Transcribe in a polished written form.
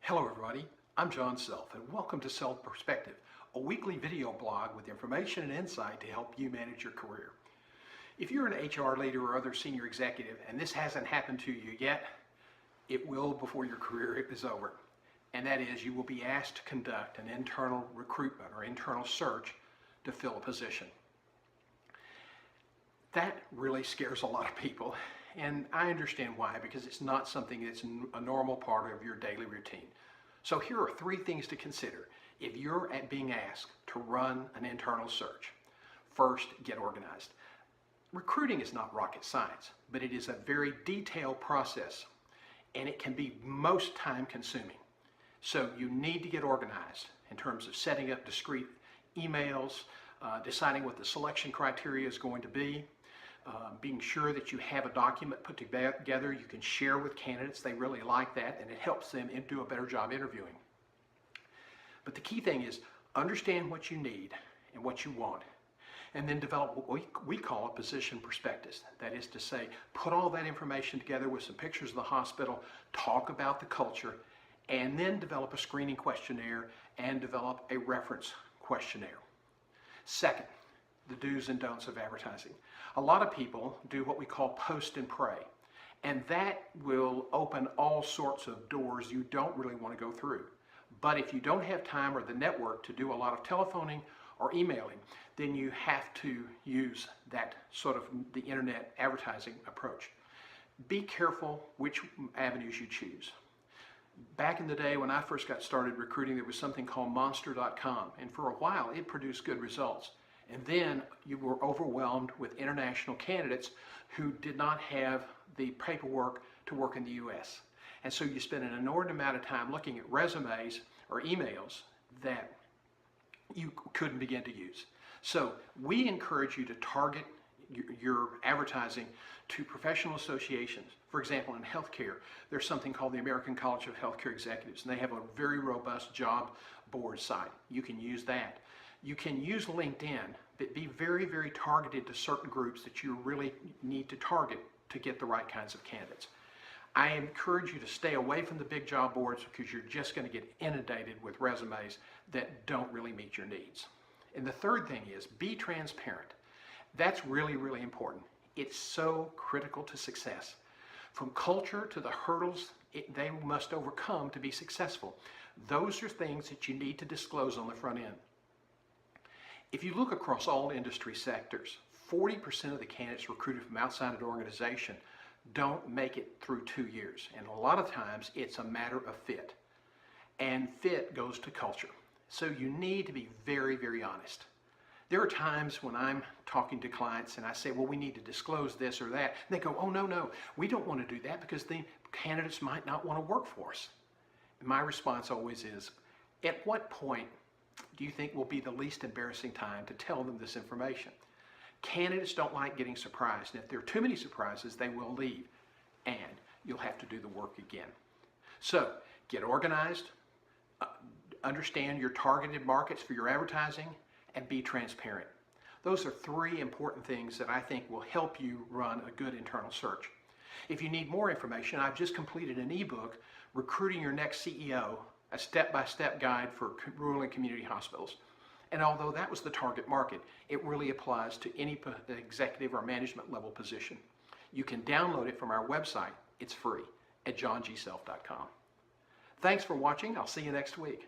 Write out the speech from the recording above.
Hello everybody, I'm John Self and welcome to Self Perspective, a weekly video blog with information and insight to help you manage your career. If you're an HR leader or other senior executive and this hasn't happened to you yet, it will before your career is over. And that is, you will be asked to conduct an internal recruitment or internal search to fill a position. That really scares a lot of people, and I understand why, because it's not something that's a normal part of your daily routine. So here are 3 things to consider if you're being asked to run an internal search. First, get organized. Recruiting is not rocket science, but it is a very detailed process, and it can be most time consuming. So you need to get organized in terms of setting up discrete emails, deciding what the selection criteria is going to be, being sure that you have a document put together you can share with candidates. They really like that, and it helps them do a better job interviewing. But the key thing is understand what you need and what you want, and then develop what we call a position prospectus. That is to say, put all that information together with some pictures of the hospital, talk about the culture, and then develop a screening questionnaire and develop a reference questionnaire. Second, the do's and don'ts of advertising. A lot of people do what we call post and pray, and that will open all sorts of doors you don't really want to go through. But if you don't have time or the network to do a lot of telephoning or emailing, then you have to use that sort of the internet advertising approach. Be careful which avenues you choose. Back in the day when I first got started recruiting, there was something called Monstercom, and for a while it produced good results. And then you were overwhelmed with international candidates who did not have the paperwork to work in the US. And so you spent an inordinate amount of time looking at resumes or emails that you couldn't begin to use. So we encourage you to target your advertising to professional associations. For example, in healthcare, there's something called the American College of Healthcare Executives, and they have a very robust job board site. You can use that. You can use LinkedIn, but be very, very targeted to certain groups that you really need to target to get the right kinds of candidates. I encourage you to stay away from the big job boards because you're just going to get inundated with resumes that don't really meet your needs. And the third thing is be transparent. That's really, really important. It's so critical to success. From culture to the hurdles they must overcome to be successful. Those are things that you need to disclose on the front end. If you look across all industry sectors, 40% of the candidates recruited from outside of the organization don't make it through 2 years. And a lot of times it's a matter of fit. And fit goes to culture. So you need to be very, very honest. There are times when I'm talking to clients and I say, well, we need to disclose this or that. And they go, oh, no, we don't want to do that because the candidates might not want to work for us. And my response always is, at what point do you think will be the least embarrassing time to tell them this information? Candidates don't like getting surprised, and if there are too many surprises, they will leave, and you'll have to do the work again. So get organized, understand your targeted markets for your advertising, and be transparent. Those are 3 important things that I think will help you run a good internal search. If you need more information, I've just completed an ebook, Recruiting Your Next CEO, a step-by-step guide for rural and community hospitals. And although that was the target market, it really applies to any executive or management level position. You can download it from our website. It's free at johngself.com. Thanks for watching. I'll see you next week.